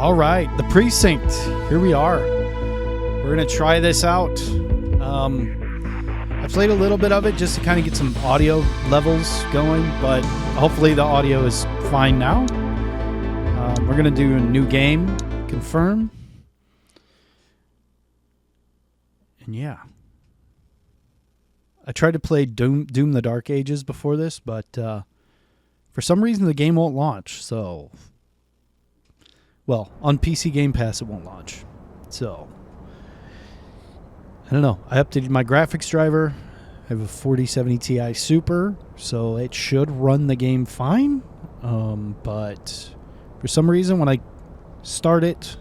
All right, the Precinct. Here we are. We're going to try this out. I played a little bit of it just to kind of get some audio levels going, but hopefully the audio is fine now. We're going to do a new game, confirm. And yeah. I tried to play Doom the Dark Ages before this, but for some reason the game won't launch, so... Well, on PC Game Pass it won't launch. So, I don't know. I updated my graphics driver. I have a 4070 Ti Super, so it should run the game fine. But for some reason when I start it,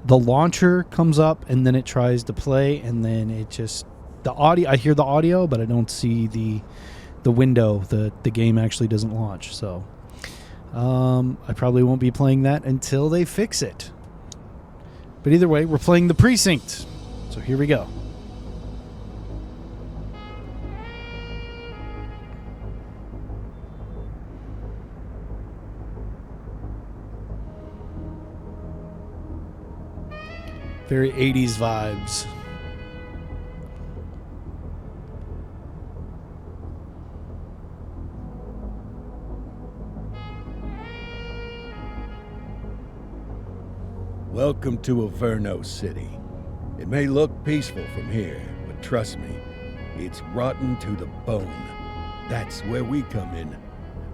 the launcher comes up and then it tries to play, and then it just... The audio, I hear the audio, but I don't see the window. The game actually doesn't launch, so... I probably won't be playing that until they fix it. But either way, we're playing the Precinct. So here we go. Very 80s vibes. Welcome to Averno City. It may look peaceful from here, but trust me, it's rotten to the bone. That's where we come in.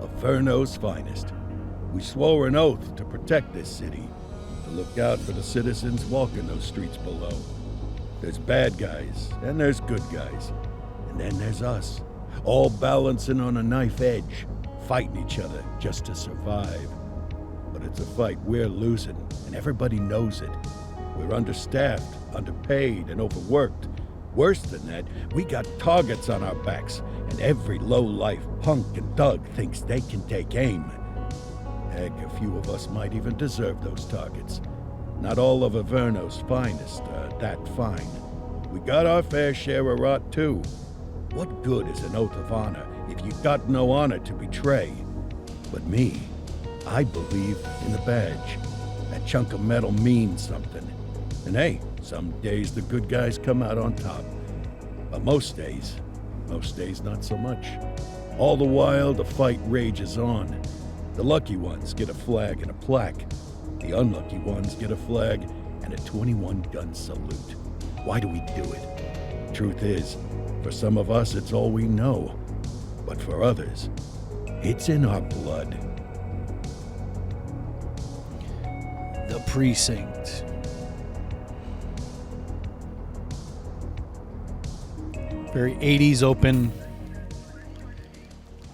Averno's finest. We swore an oath to protect this city, to look out for the citizens walking those streets below. There's bad guys, and there's good guys. And then there's us, all balancing on a knife edge, fighting each other just to survive. But it's a fight we're losing, and everybody knows it. We're understaffed, underpaid, and overworked. Worse than that, we got targets on our backs, and every low-life punk and thug thinks they can take aim. Heck, a few of us might even deserve those targets. Not all of Averno's finest are that fine. We got our fair share of rot, too. What good is an oath of honor if you got no honor to betray? But me, I believe in the badge. That chunk of metal means something. And hey, some days the good guys come out on top. But most days not so much. All the while, the fight rages on. The lucky ones get a flag and a plaque. The unlucky ones get a flag and a 21-gun salute. Why do we do it? Truth is, for some of us, it's all we know. But for others, it's in our blood. The Precinct. Very 80s open.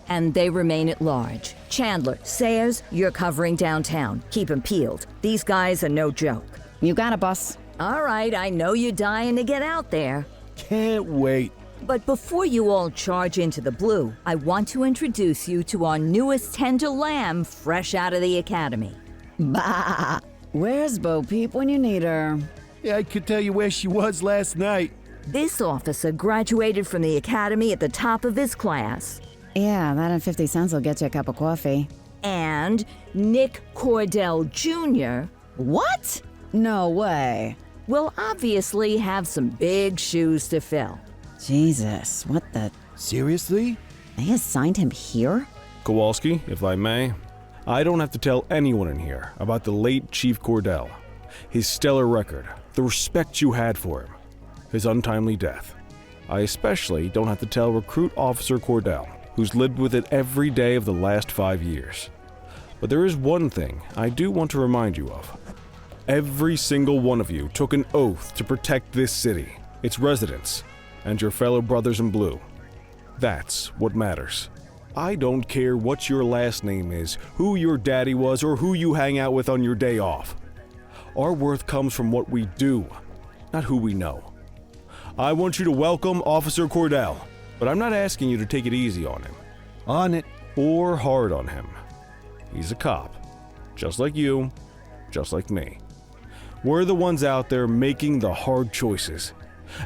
And they remain at large. Chandler, Sayers, you're covering downtown. Keep 'em peeled. These guys are no joke. You got it, boss. All right, I know you're dying to get out there. Can't wait. But before you all charge into the blue, I want to introduce you to our newest tender lamb fresh out of the academy. Bah! Where's Bo Peep when you need her? Yeah, I could tell you where she was last night. This officer graduated from the academy at the top of his class. Yeah, that and 50 cents will get you a cup of coffee. And Nick Cordell Jr. What? No way. will obviously have some big shoes to fill. Jesus, what the... Seriously? They assigned him here? Kowalski, if I may, I don't have to tell anyone in here about the late Chief Cordell, his stellar record, the respect you had for him, his untimely death. I especially don't have to tell Recruit Officer Cordell, who's lived with it every day of the last 5 years. But there is one thing I do want to remind you of. Every single one of you took an oath to protect this city, its residents, and your fellow brothers in blue. That's what matters. I don't care what your last name is, who your daddy was, or who you hang out with on your day off. Our worth comes from what we do, not who we know. I want you to welcome Officer Cordell, but I'm not asking you to take it easy on him. On it. Or hard on him. He's a cop, just like you, just like me. We're the ones out there making the hard choices,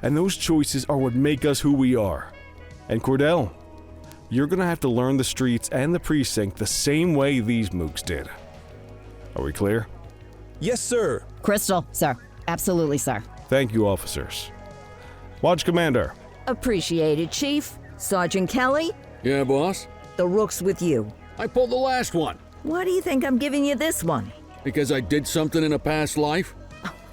and those choices are what make us who we are. And Cordell, you're gonna have to learn the streets and the precinct the same way these mooks did. Are we clear? Yes, sir. Crystal, sir. Absolutely, sir. Thank you, officers. Watch Commander. Appreciate it, Chief. Sergeant Kelly, Yeah, boss? the rook's with you. I pulled the last one. Why do you think I'm giving you this one? Because I did something in a past life?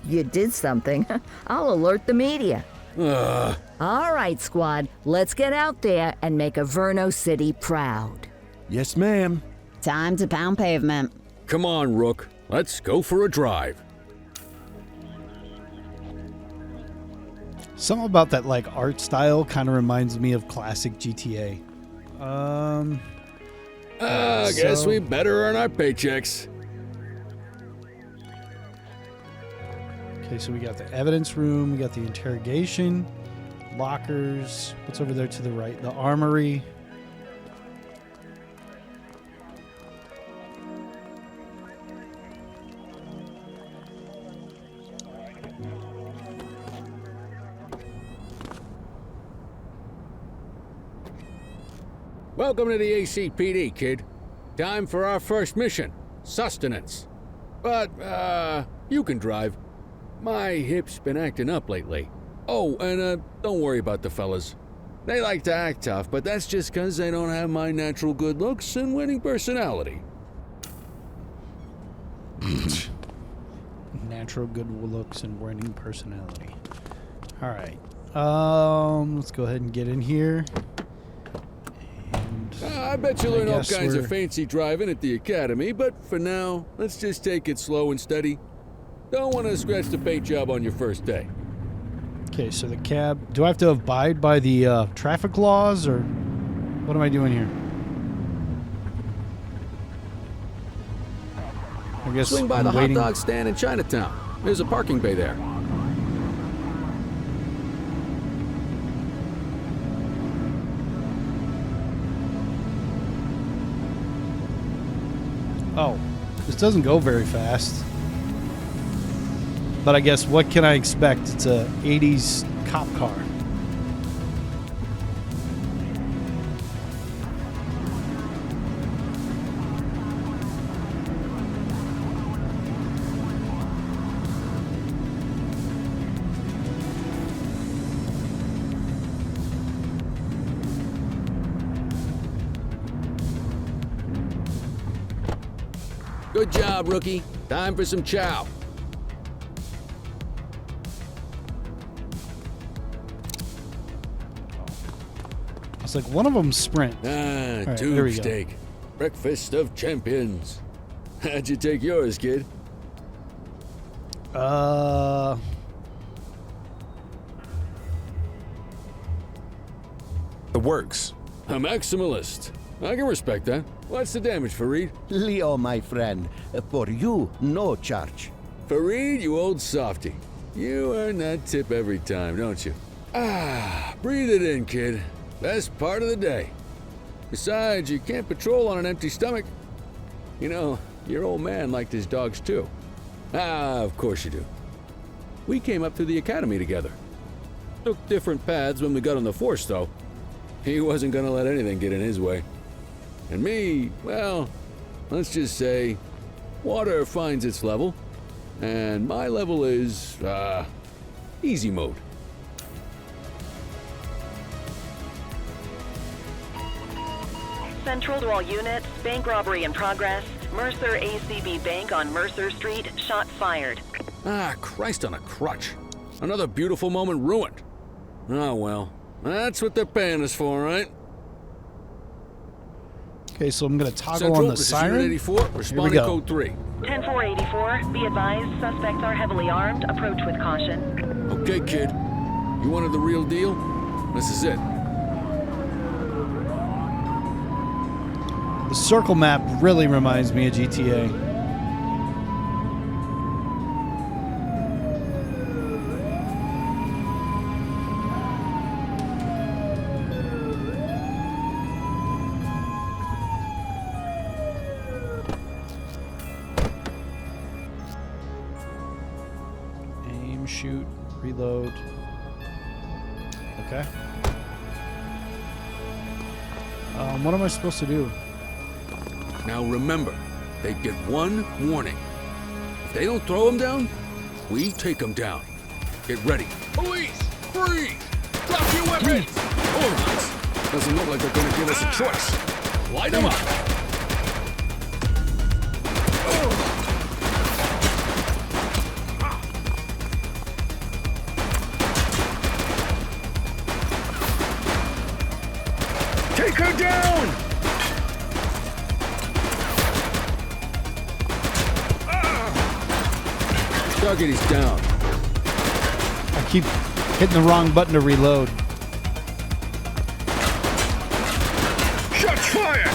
You did something. I'll alert the media. All right, squad. Let's get out there and make Averno City proud. Yes, ma'am. Time to pound pavement. Come on, Rook. Let's go for a drive. Something about that like art style kind of reminds me of classic GTA. Guess we better earn our paychecks. Okay, so we got the evidence room, we got the interrogation, lockers. What's over there to the right? The armory. Welcome to the ACPD, kid. Time for our first mission, sustenance. But, you can drive. My hip's been acting up lately. Oh, and, don't worry about the fellas. They like to act tough, but that's just 'cause they don't have my natural good looks and winning personality. Natural good looks and winning personality. All right. Let's go ahead and get in here. And I bet you learn all guess kinds of we're- fancy driving at the academy, but for now, let's just take it slow and steady. Don't want to scratch the paint job on your first day. Okay, so the cab. Do I have to abide by the traffic laws, or what am I doing here? I guess Swing by I'm the waiting. hot dog stand in Chinatown. There's a parking bay there. Oh, this doesn't go very fast. But I guess what can I expect? It's a 80s cop car. Good job, rookie. Time for some chow. It's like one of them sprint. Ah, right, there tube we go. steak. Breakfast of champions. How'd you take yours, kid? Uh, The works. A maximalist. I can respect that. What's the damage, Fareed? Leo, my friend, for you, no charge. Fareed, you old softy. You earn that tip every time, don't you? Ah, breathe it in, kid. Best part of the day. Besides, you can't patrol on an empty stomach. You know, your old man liked his dogs too. Ah, of course you do. We came up through the academy together. Took different paths when we got on the force, though. He wasn't gonna let anything get in his way. And me, well, let's just say, water finds its level, and my level is, easy mode. Central to all units, bank robbery in progress. Mercer ACB Bank on Mercer Street, shots fired. Ah, Christ on a crutch. Another beautiful moment ruined. Oh well, that's what they're paying us for, right? okay, so I'm gonna toggle Central, on the this is siren. Unit 84, responding go. code 3. 10-484, be advised, suspects are heavily armed. Approach with caution. Okay, kid. You wanted the real deal? This is it. The circle map really reminds me of GTA. Aim, shoot, reload. Okay. What am I supposed to do? Now remember, they get one warning. If They don't throw them down, we take them down. Get ready. Police! Freeze! Drop your weapons! Morons! Doesn't look like they're gonna give us a choice. Light them up! Take her down! Target is down. I keep hitting the wrong button to reload. Shots fired!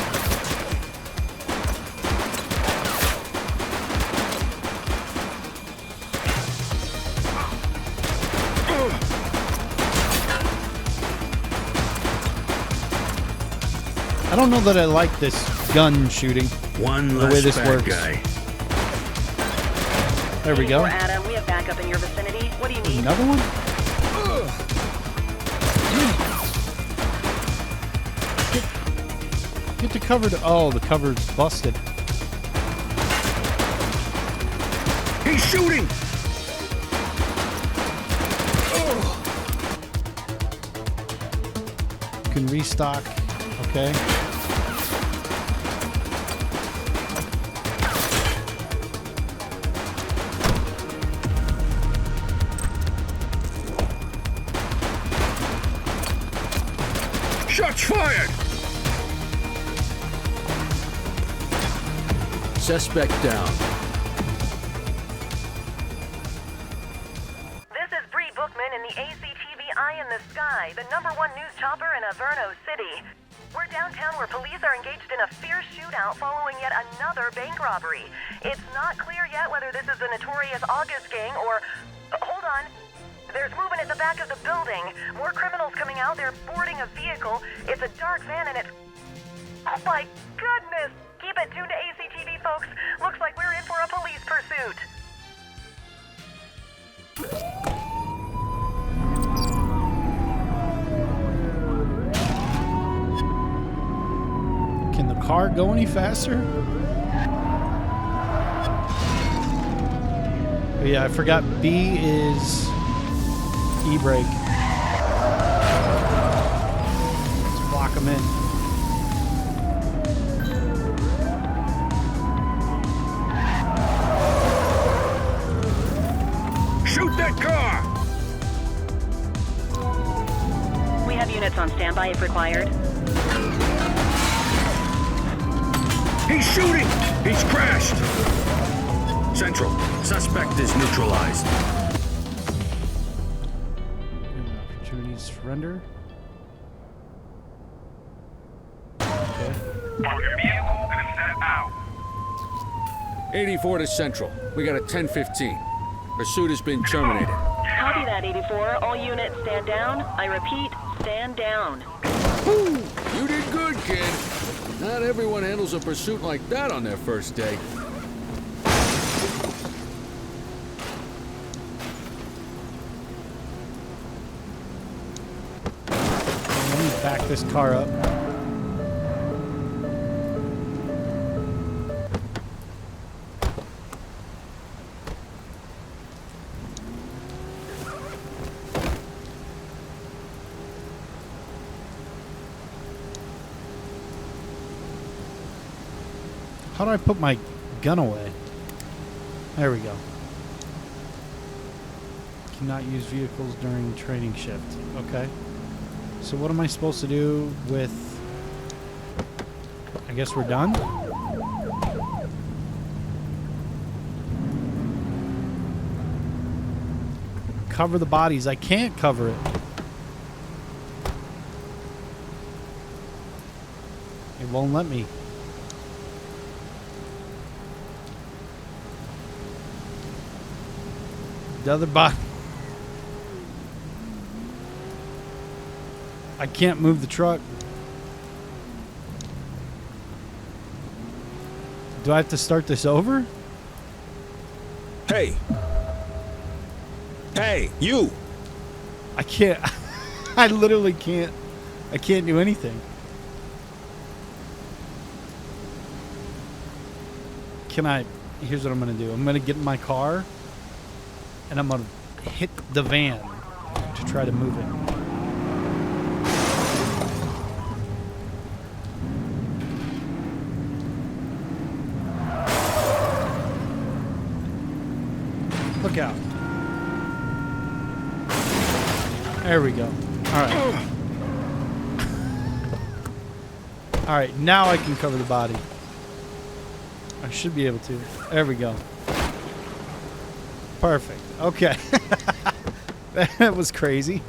I don't know that I like this gun shooting. One The way less this bad works. guy. There we go. Adam, we have backup in your vicinity. What do you need? Another one? Get the cover to... Oh, the cover's busted. He's shooting! You can restock. Okay. Shots fired! Suspect down. This is Bree Bookman in the ACTV Eye in the Sky, the #1 news chopper in Averno City. We're downtown where police are engaged in a fierce shootout following yet another bank robbery. It's not clear yet whether this is the notorious August gang or... Hold on. There's movement at the back of the building. More criminals coming out. They're boarding a vehicle. It's a dark van and it's... Oh my goodness! Keep it tuned to ACTV, folks. Looks like we're in for a police pursuit. Can the car go any faster? Oh, yeah, I forgot B is e-brake. Let's block them in. Shoot that car! We have units on standby if required. He's shooting! He's crashed! Central, suspect is neutralized. Opportunities to surrender. 84 to Central. We got a 10-15. Pursuit has been terminated. Copy that, 84. All units stand down. I repeat, stand down. You did good, kid. Not everyone handles a pursuit like that on their first day. Let me back this car up. How do I put my gun away? There we go. Cannot use vehicles during training shift. Okay. So what am I supposed to do with... I guess we're done? Cover the bodies. I can't cover it. It won't let me. The other body. I can't move the truck. Do I have to start this over? Hey! Hey, you! I can't. I literally can't. I can't do anything. Can I here's what I'm going to do. I'm going to get in my car, and I'm going to hit the van to try to move it. Look out. There we go. All right. All right, now I can cover the body. I should be able to. There we go. Perfect. Okay. That was crazy.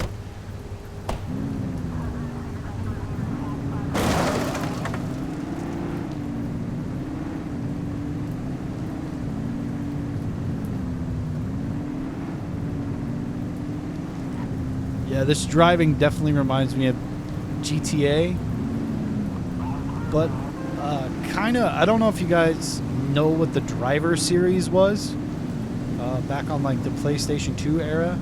Yeah, this driving definitely reminds me of GTA. But kind of, I don't know if you guys know what the Driver series was back on like the PlayStation 2 era.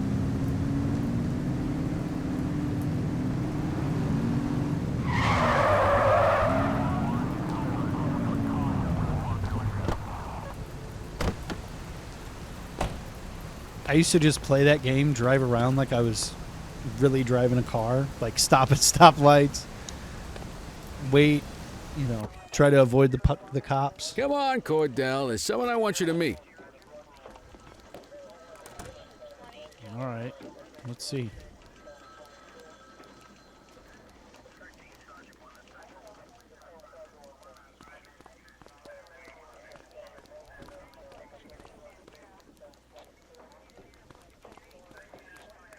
I used to just play that game, drive around like I was really driving a car, like stop at stoplights, wait, you know, try to avoid the cops. Come on, Cordell. There's someone I want you to meet. All right, let's see.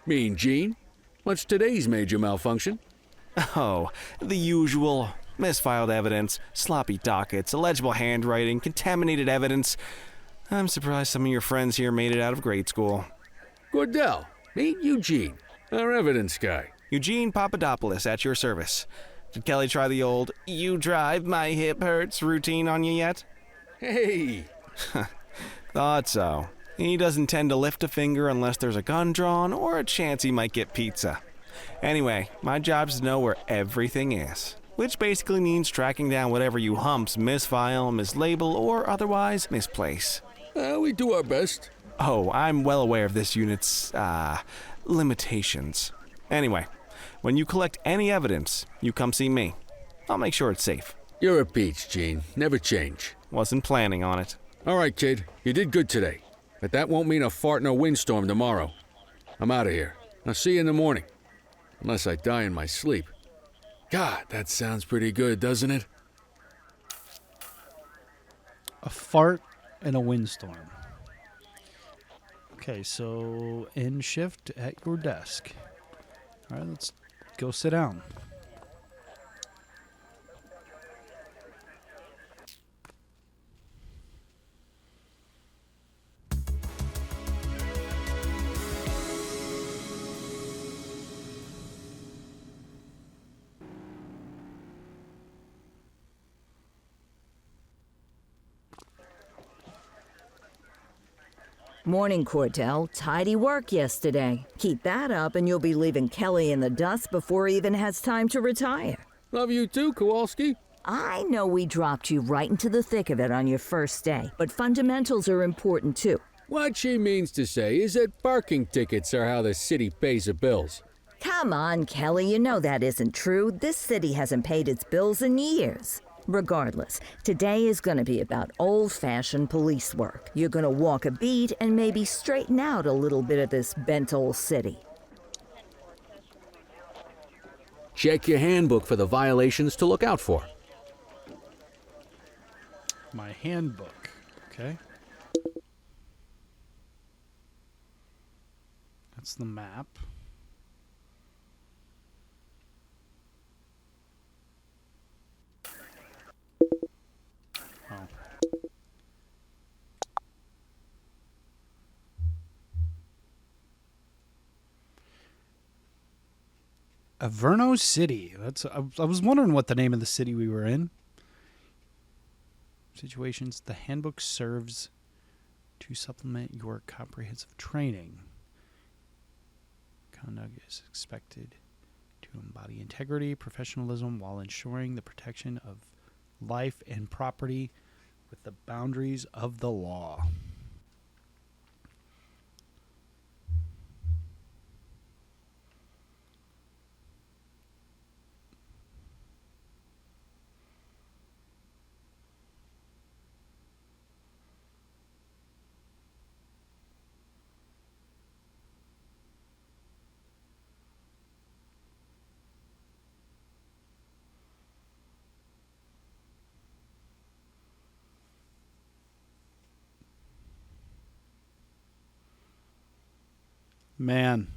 Mean Gene? What's today's major malfunction? Oh, the usual. Misfiled evidence, sloppy dockets, illegible handwriting, contaminated evidence. I'm surprised some of your friends here made it out of grade school. Cordell, meet Eugene, our evidence guy. Eugene Papadopoulos at your service. Did Kelly try the old, "you drive, my hip hurts" routine on you yet? Hey! Thought so. He doesn't tend to lift a finger unless there's a gun drawn or a chance he might get pizza. Anyway, my job's to know where everything is, which basically means tracking down whatever you humps misfile, mislabel, or otherwise misplace. We do our best. Oh, I'm well aware of this unit's, limitations. Anyway, when you collect any evidence, you come see me. I'll make sure it's safe. You're a peach, Gene. Never change. Wasn't planning on it. All right, kid. You did good today. But that won't mean a fart in a windstorm tomorrow. I'm out of here. I'll see you in the morning. Unless I die in my sleep. God, that sounds pretty good, doesn't it? A fart in a windstorm. Okay, so end shift at your desk. All right, let's go sit down. Morning, Cordell. Tidy work yesterday. Keep that up and you'll be leaving Kelly in the dust before he even has time to retire. Love you too, Kowalski. I know we dropped you right into the thick of it on your first day, but fundamentals are important too. What she means to say is that parking tickets are how the city pays the bills. Come on, Kelly, you know that isn't true. This city hasn't paid its bills in years. Regardless, today is going to be about old-fashioned police work. You're going to walk a beat and maybe straighten out a little bit of this bent old city. Check your handbook for the violations to look out for. My handbook. Okay. That's the map. Oh. Averno City. I was wondering what the name of the city we were in. Situations. The handbook serves to supplement your comprehensive training. Conduct is expected to embody integrity, professionalism, while ensuring the protection of life and property with the boundaries of the law. Man,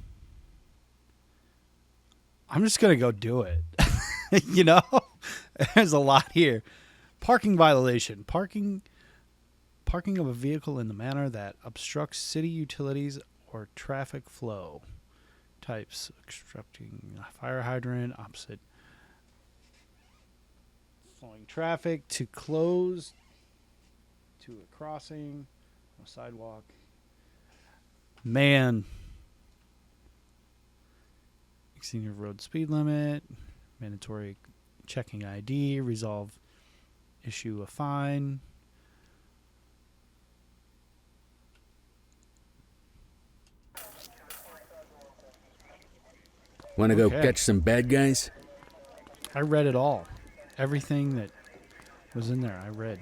I'm just going to go do it. You know, there's a lot here. Parking violation. Parking of a vehicle in the manner that obstructs city utilities or traffic flow. Types: obstructing a fire hydrant, opposite flowing traffic, to close to a crossing, a sidewalk. Man. Exceeding road speed limit, mandatory checking ID, resolve, issue a fine. Want to go catch some bad guys? I read it all. Everything that was in there, I read.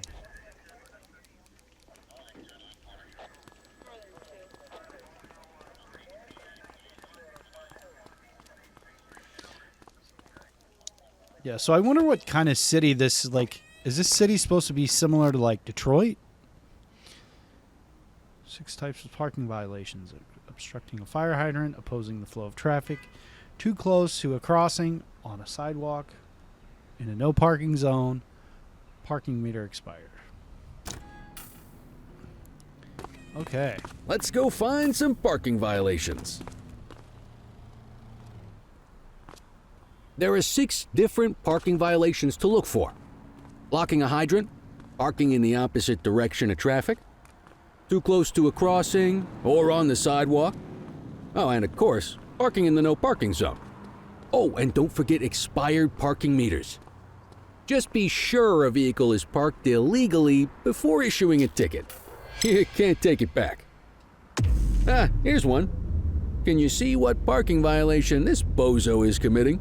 Yeah, so I wonder what kind of city this is like. Is this city supposed to be similar to like Detroit? 6 types of parking violations: obstructing a fire hydrant, opposing the flow of traffic, too close to a crossing on a sidewalk, in a no parking zone, parking meter expired. Okay. Let's go find some parking violations. There are 6 different parking violations to look for. Blocking a hydrant, parking in the opposite direction of traffic, too close to a crossing or on the sidewalk. Oh, and of course, parking in the no parking zone. Oh, and don't forget expired parking meters. Just be sure a vehicle is parked illegally before issuing a ticket. You can't take it back. Ah, here's one. Can you see what parking violation this bozo is committing?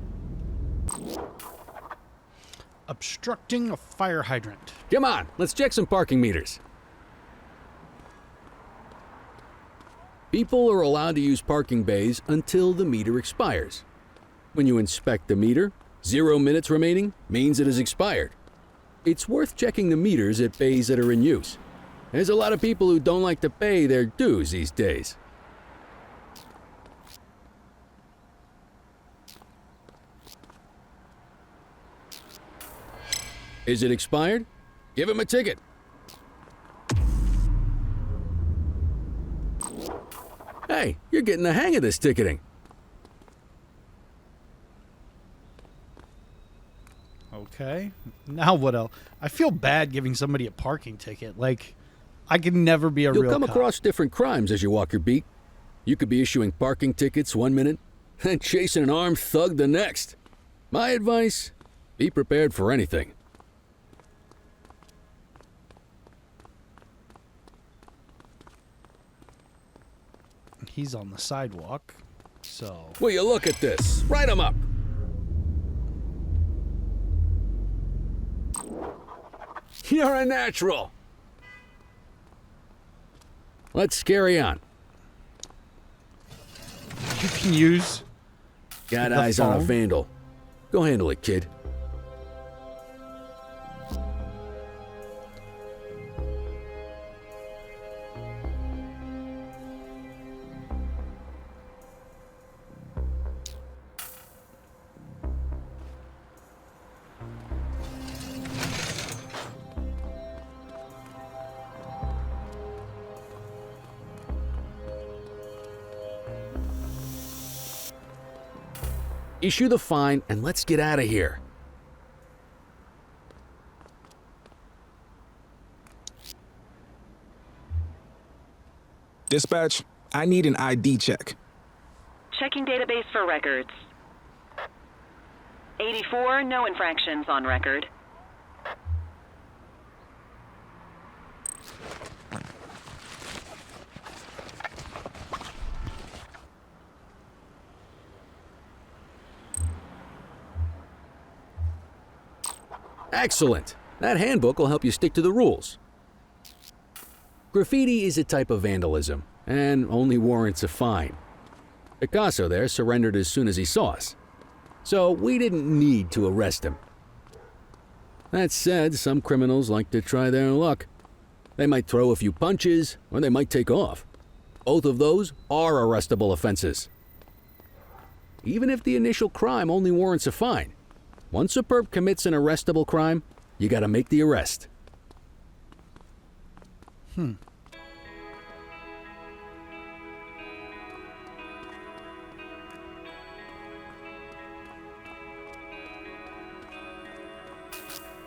Obstructing a fire hydrant. Come on, let's check some parking meters. People are allowed to use parking bays until the meter expires. When you inspect the meter, 0 minutes remaining means it is expired. It's worth checking the meters at bays that are in use. There's a lot of people who don't like to pay their dues these days. Is it expired? Give him a ticket. Hey, you're getting the hang of this ticketing. Okay. Now what else? I feel bad giving somebody a parking ticket. Like, I could never be a real You'll come cop. across different crimes as you walk your beat. You could be issuing parking tickets 1 minute and chasing an armed thug the next. My advice, be prepared for anything. He's on the sidewalk, so... Will you look at this? Write him up. You're a natural. Let's carry on. You can use... Got the eyes on a phone? vandal. Go handle it, kid. Issue the fine and let's get out of here. Dispatch, I need an ID check. Checking database for records. 84, no infractions on record. Excellent. That handbook will help you stick to the rules. Graffiti is a type of vandalism, and only warrants a fine. Picasso there surrendered as soon as he saw us, so we didn't need to arrest him. That said, some criminals like to try their luck. They might throw a few punches, or they might take off. Both of those are arrestable offenses. Even if the initial crime only warrants a fine, once a perp commits an arrestable crime, you gotta make the arrest.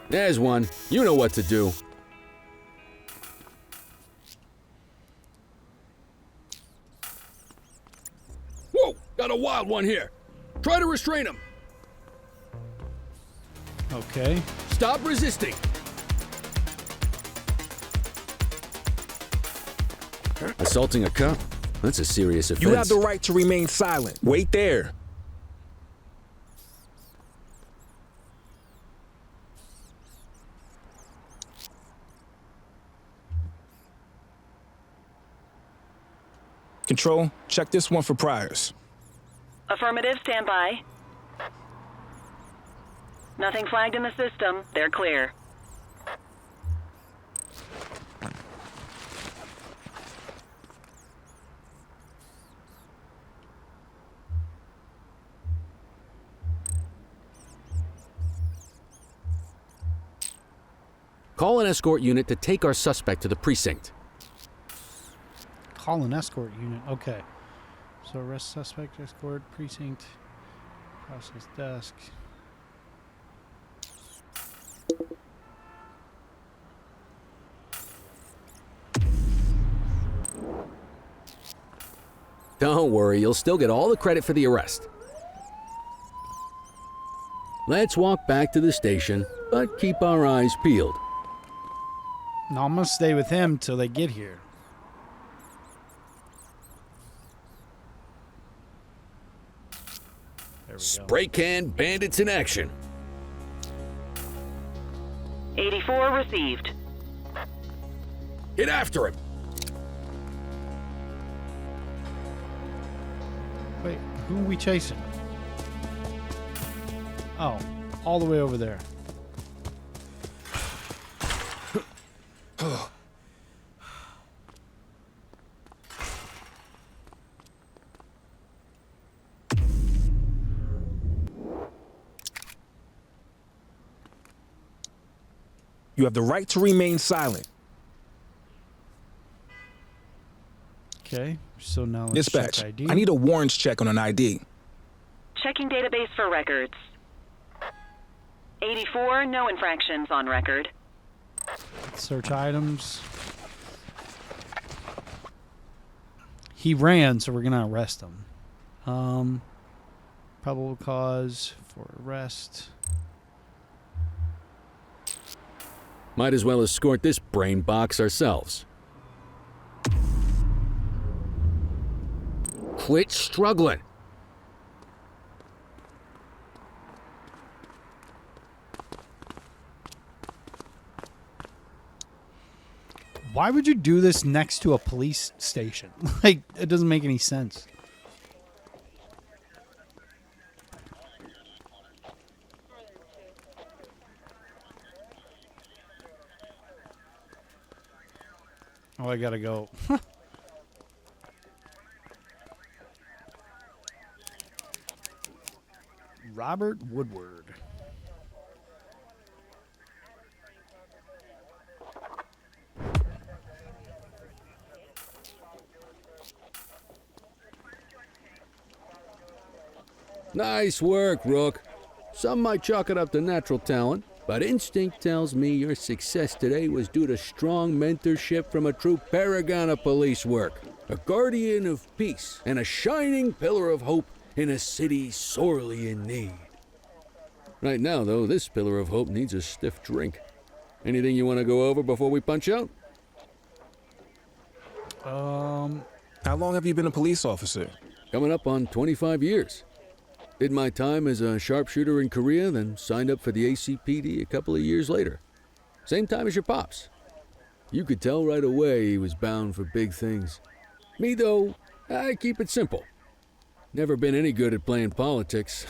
There's one. You know what to do. Whoa! Got a wild one here. Try to restrain him. Okay. Stop resisting. Assaulting a cop? That's a serious offense. You have the right to remain silent. Wait there. Control, check this one for priors. Affirmative, stand by. Nothing flagged in the system. They're clear. Call an escort unit to take our suspect to the precinct. Call an escort unit. Okay. So arrest suspect, escort, precinct, process desk. Don't worry, you'll still get all the credit for the arrest. Let's walk back to the station, but keep our eyes peeled. No, I'm gonna stay with him till they get here. There we Spray can bandits in action. 84 received. Get after him. Wait, who are we chasing? Oh, all the way over there. You have the right to remain silent. Okay, so now let's Dispatch, check ID. I need a warrants check on an ID. Checking database for records. 84, no infractions on record. Search items. He ran, so we're gonna arrest him. Probable cause for arrest. Might as well escort this brain box ourselves. Quit struggling. Why would you do this next to a police station? Like, it doesn't make any sense. Oh, I gotta go. Robert Woodward. Nice work, Rook. Some might chalk it up to natural talent, but instinct tells me your success today was due to strong mentorship from a true paragon of police work, a guardian of peace, and a shining pillar of hope in a city sorely in need. Right now, though, this pillar of hope needs a stiff drink. Anything you want to go over before we punch out? How long have you been a police officer? Coming up on 25 years. Did my time as a sharpshooter in Korea, then signed up for the ACPD a couple of years later. Same time as your pops. You could tell right away he was bound for big things. Me, though, I keep it simple. Never been any good at playing politics.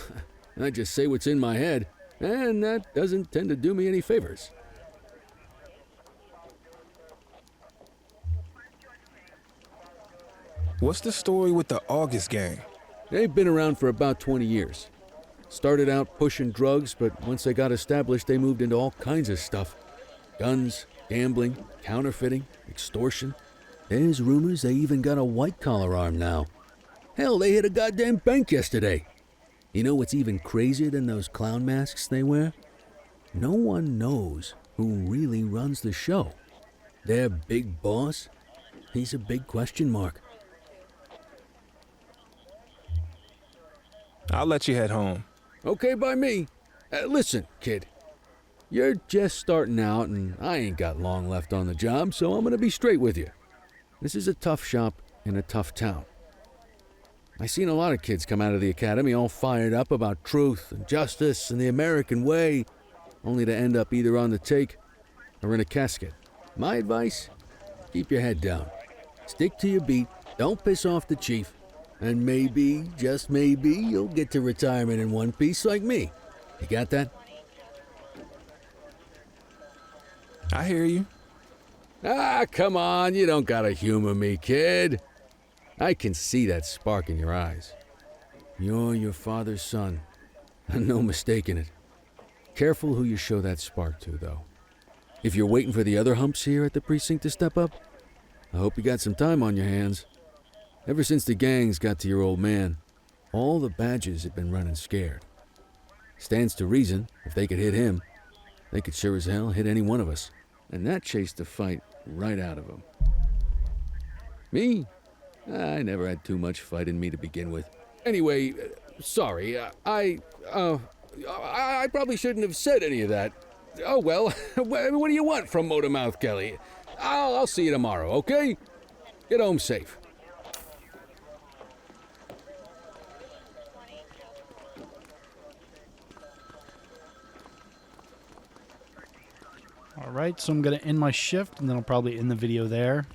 I just say what's in my head, and that doesn't tend to do me any favors. What's the story with the August gang? They've been around for about 20 years. Started out pushing drugs, but once they got established, they moved into all kinds of stuff. Guns, gambling, counterfeiting, extortion. There's rumors they even got a white-collar arm now. Hell, they hit a goddamn bank yesterday. You know what's even crazier than those clown masks they wear? No one knows who really runs the show. Their big boss? He's a big question mark. I'll let you head home. Okay by me. Listen, kid. You're just starting out, and I ain't got long left on the job, so I'm gonna be straight with you. This is a tough shop in a tough town. I seen a lot of kids come out of the academy all fired up about truth and justice and the American way, only to end up either on the take or in a casket. My advice? Keep your head down. Stick to your beat, don't piss off the chief, and maybe, just maybe, you'll get to retirement in one piece like me. You got that? I hear you. Ah, come on, you don't gotta humor me, kid. I can see that spark in your eyes. You're your father's son, and no mistaking it. Careful who you show that spark to, though. If you're waiting for the other humps here at the precinct to step up, I hope you got some time on your hands. Ever since the gangs got to your old man, all the badges have been running scared. Stands to reason, if they could hit him, they could sure as hell hit any one of us. And that chased the fight right out of them. Me? I never had too much fight in me to begin with. Anyway, sorry, I probably shouldn't have said any of that. Oh well, what do you want from Motormouth Kelly? I'll see you tomorrow, okay? Get home safe. All right, so I'm going to end my shift, and then I'll probably end the video there.